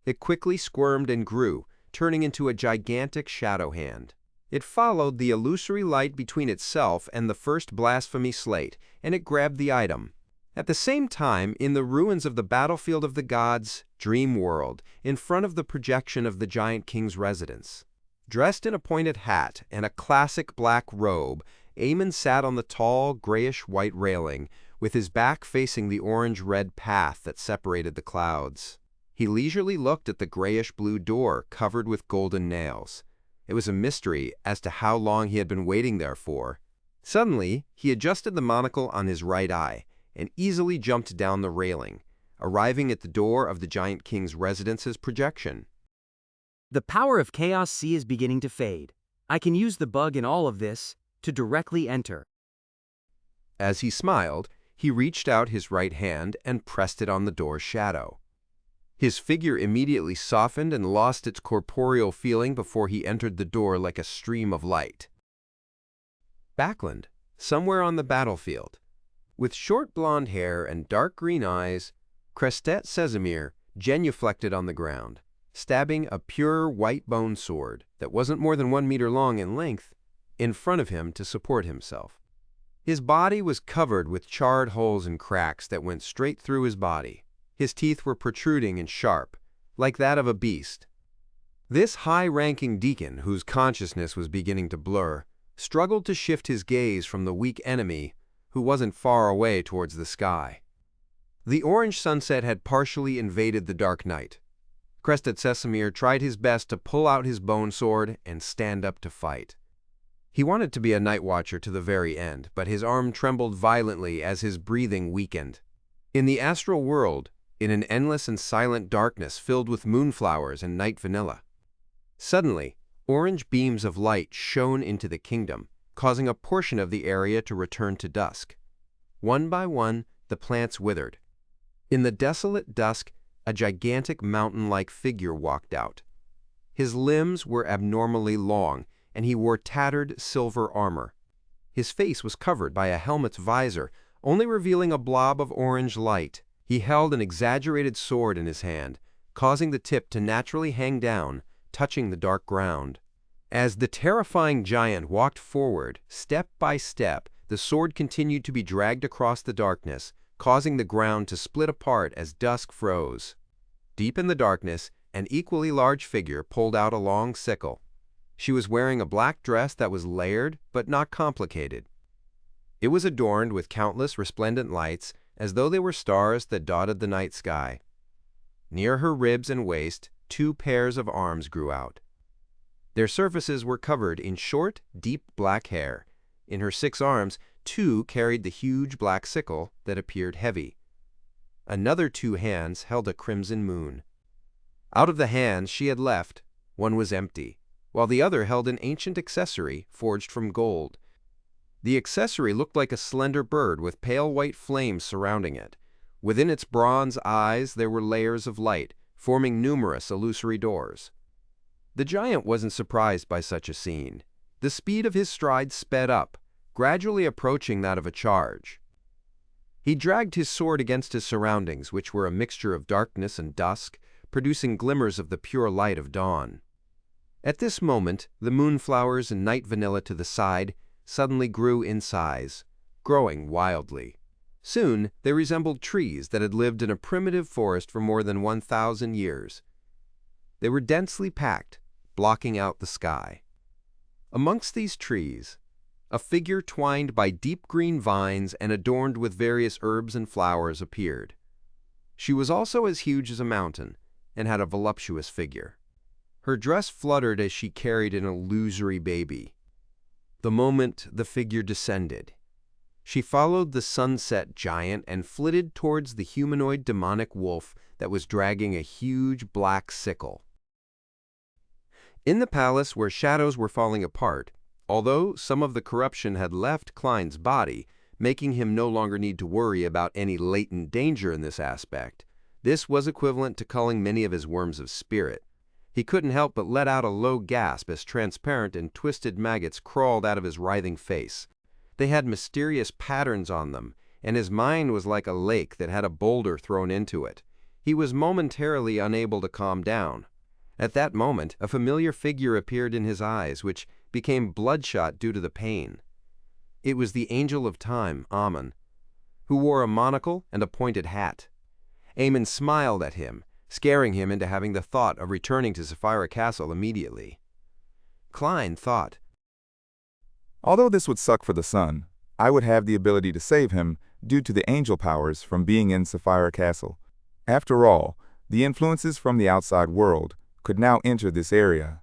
It quickly squirmed and grew, turning into a gigantic shadow hand. It followed the illusory light between itself and the first blasphemy slate, and it grabbed the item. At the same time, in the ruins of the battlefield of the gods, Dream World, in front of the projection of the giant king's residence. Dressed in a pointed hat and a classic black robe, Aemon sat on the tall, grayish-white railing, with his back facing the orange-red path that separated the clouds. He leisurely looked at the grayish-blue door covered with golden nails. It was a mystery as to how long he had been waiting there for. Suddenly, he adjusted the monocle on his right eye and easily jumped down the railing, arriving at the door of the giant king's residence's projection. The power of Chaos C is beginning to fade. I can use the bug in all of this to directly enter. As he smiled, he reached out his right hand and pressed it on the door's shadow. His figure immediately softened and lost its corporeal feeling before he entered the door like a stream of light. Backland, somewhere on the battlefield. With short blonde hair and dark green eyes, Crestet Sesamir genuflected on the ground, stabbing a pure white bone sword that wasn't more than 1 meter long in length in front of him to support himself. His body was covered with charred holes and cracks that went straight through his body. His teeth were protruding and sharp, like that of a beast. This high-ranking deacon, whose consciousness was beginning to blur, struggled to shift his gaze from the weak enemy, who wasn't far away towards the sky. The orange sunset had partially invaded the dark night. Crested Sesamir tried his best to pull out his bone sword and stand up to fight. He wanted to be a night watcher to the very end, but his arm trembled violently as his breathing weakened. In the astral world, in an endless and silent darkness filled with moonflowers and night vanilla. Suddenly, orange beams of light shone into the kingdom, causing a portion of the area to return to dusk. One by one, the plants withered. In the desolate dusk, a gigantic mountain-like figure walked out. His limbs were abnormally long, and he wore tattered silver armor. His face was covered by a helmet's visor, only revealing a blob of orange light. He held an exaggerated sword in his hand, causing the tip to naturally hang down, touching the dark ground. As the terrifying giant walked forward, step by step, the sword continued to be dragged across the darkness, causing the ground to split apart as dusk froze. Deep in the darkness, an equally large figure pulled out a long sickle. She was wearing a black dress that was layered but not complicated. It was adorned with countless resplendent lights, as though they were stars that dotted the night sky. Near her ribs and waist, 2 pairs of arms grew out. Their surfaces were covered in short, deep black hair. In her 6 arms, 2 carried the huge black sickle that appeared heavy. Another 2 hands held a crimson moon. Out of the hands she had left, one was empty, while the other held an ancient accessory forged from gold. The accessory looked like a slender bird with pale white flames surrounding it. Within its bronze eyes there were layers of light, forming numerous illusory doors. The giant wasn't surprised by such a scene. The speed of his stride sped up, gradually approaching that of a charge. He dragged his sword against his surroundings, which were a mixture of darkness and dusk, producing glimmers of the pure light of dawn. At this moment, the moonflowers and night vanilla to the side suddenly grew in size, growing wildly. Soon, they resembled trees that had lived in a primitive forest for more than 1,000 years. They were densely packed, blocking out the sky. Amongst these trees, a figure twined by deep green vines and adorned with various herbs and flowers appeared. She was also as huge as a mountain and had a voluptuous figure. Her dress fluttered as she carried an illusory baby. The moment the figure descended, she followed the sunset giant and flitted towards the humanoid demonic wolf that was dragging a huge black sickle. In the palace, where shadows were falling apart, although some of the corruption had left Klein's body, making him no longer need to worry about any latent danger in this aspect, this was equivalent to culling many of his worms of spirit. He couldn't help but let out a low gasp as transparent and twisted maggots crawled out of his writhing face. They had mysterious patterns on them, and his mind was like a lake that had a boulder thrown into it. He was momentarily unable to calm down. At that moment, a familiar figure appeared in his eyes, which became bloodshot due to the pain. It was the Angel of Time, Amun, who wore a monocle and a pointed hat. Amun smiled at him, scaring him into having the thought of returning to Sapphira Castle immediately. Klein thought, Although this would suck for the son, I would have the ability to save him due to the angel powers from being in Sapphira Castle. After all, the influences from the outside world could now enter this area.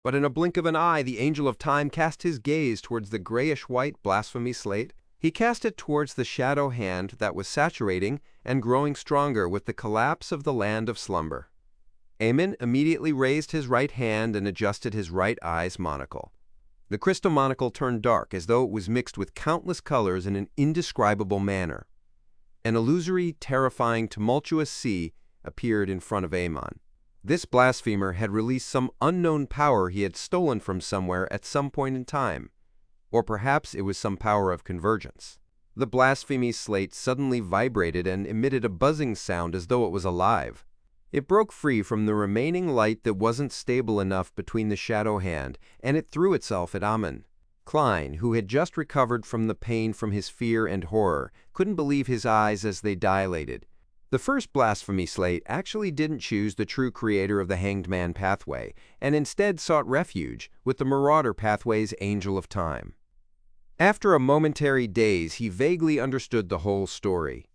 But in a blink of an eye, the Angel of Time cast his gaze towards the grayish-white blasphemy slate. He cast it towards the shadow hand that was saturating and growing stronger with the collapse of the land of slumber. Amun immediately raised his right hand and adjusted his right eye's monocle. The crystal monocle turned dark as though it was mixed with countless colors in an indescribable manner. An illusory, terrifying, tumultuous sea appeared in front of Amun. This blasphemer had released some unknown power he had stolen from somewhere at some point in time. Or perhaps it was some power of convergence. The blasphemy slate suddenly vibrated and emitted a buzzing sound as though it was alive. It broke free from the remaining light that wasn't stable enough between the shadow hand, and it threw itself at Amun. Klein, who had just recovered from the pain from his fear and horror, couldn't believe his eyes as they dilated. The first blasphemy slate actually didn't choose the true creator of the Hanged Man pathway, and instead sought refuge with the Marauder pathway's Angel of Time. After a momentary daze, he vaguely understood the whole story.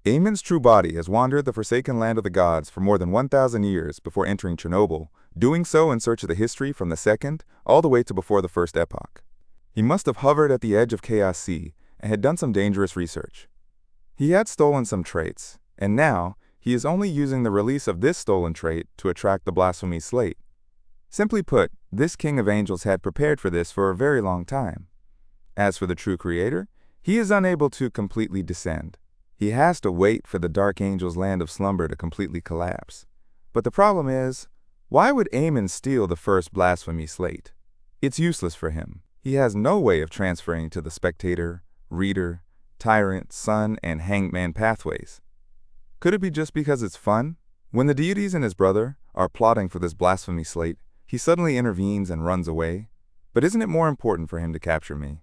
Amun's true body has wandered the forsaken land of the gods for more than 1,000 years before entering Chernobyl, doing so in search of the history from the second all the way to before the first epoch. He must have hovered at the edge of Chaos Sea and had done some dangerous research. He had stolen some traits, and now he is only using the release of this stolen trait to attract the blasphemy slate. Simply put, this King of Angels had prepared for this for a very long time. As for the true creator, he is unable to completely descend. He has to wait for the Dark Angel's land of slumber to completely collapse. But the problem is, why would Amun steal the first blasphemy slate? It's useless for him. He has no way of transferring to the spectator, reader, tyrant, son, and hanged man pathways. Could it be just because it's fun? When the deities and his brother are plotting for this blasphemy slate, he suddenly intervenes and runs away. But isn't it more important for him to capture me?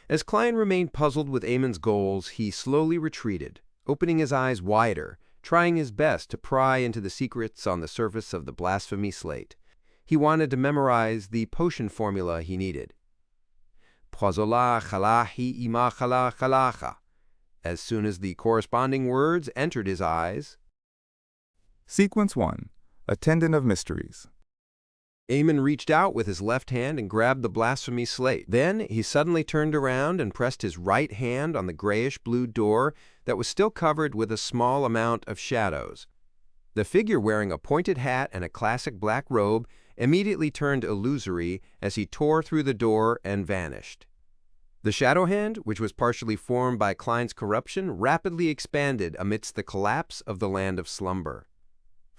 As Klein remained puzzled with Amun's goals, he slowly retreated, opening his eyes wider, trying his best to pry into the secrets on the surface of the blasphemy slate. He wanted to memorize the potion formula he needed. Pozola khalahi ima khala khalacha. As soon as the corresponding words entered his eyes. Sequence 1. Attendant of Mysteries. Amun reached out with his left hand and grabbed the blasphemy slate. Then he suddenly turned around and pressed his right hand on the grayish-blue door that was still covered with a small amount of shadows. The figure wearing a pointed hat and a classic black robe immediately turned illusory as he tore through the door and vanished. The shadow hand, which was partially formed by Klein's corruption, rapidly expanded amidst the collapse of the land of slumber.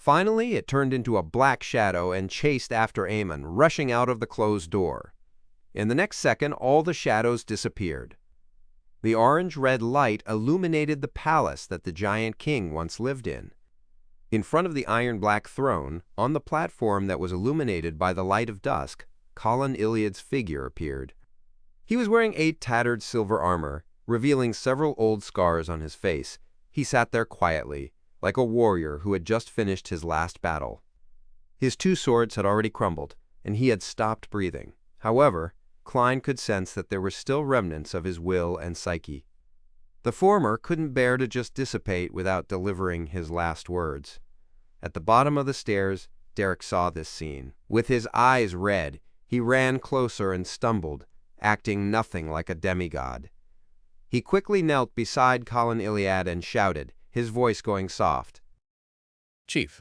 Finally, it turned into a black shadow and chased after Amun, rushing out of the closed door. In the next second, all the shadows disappeared. The orange-red light illuminated the palace that the giant king once lived in. In front of the iron-black throne, on the platform that was illuminated by the light of dusk, Colin Iliad's figure appeared. He was wearing a tattered silver armor, revealing several old scars on his face. He sat there quietly, like a warrior who had just finished his last battle. His two swords had already crumbled, and he had stopped breathing. However, Klein could sense that there were still remnants of his will and psyche. The former couldn't bear to just dissipate without delivering his last words. At the bottom of the stairs, Derek saw this scene. With his eyes red, he ran closer and stumbled, acting nothing like a demigod. He quickly knelt beside Colin Iliad and shouted, his voice going soft. Chief,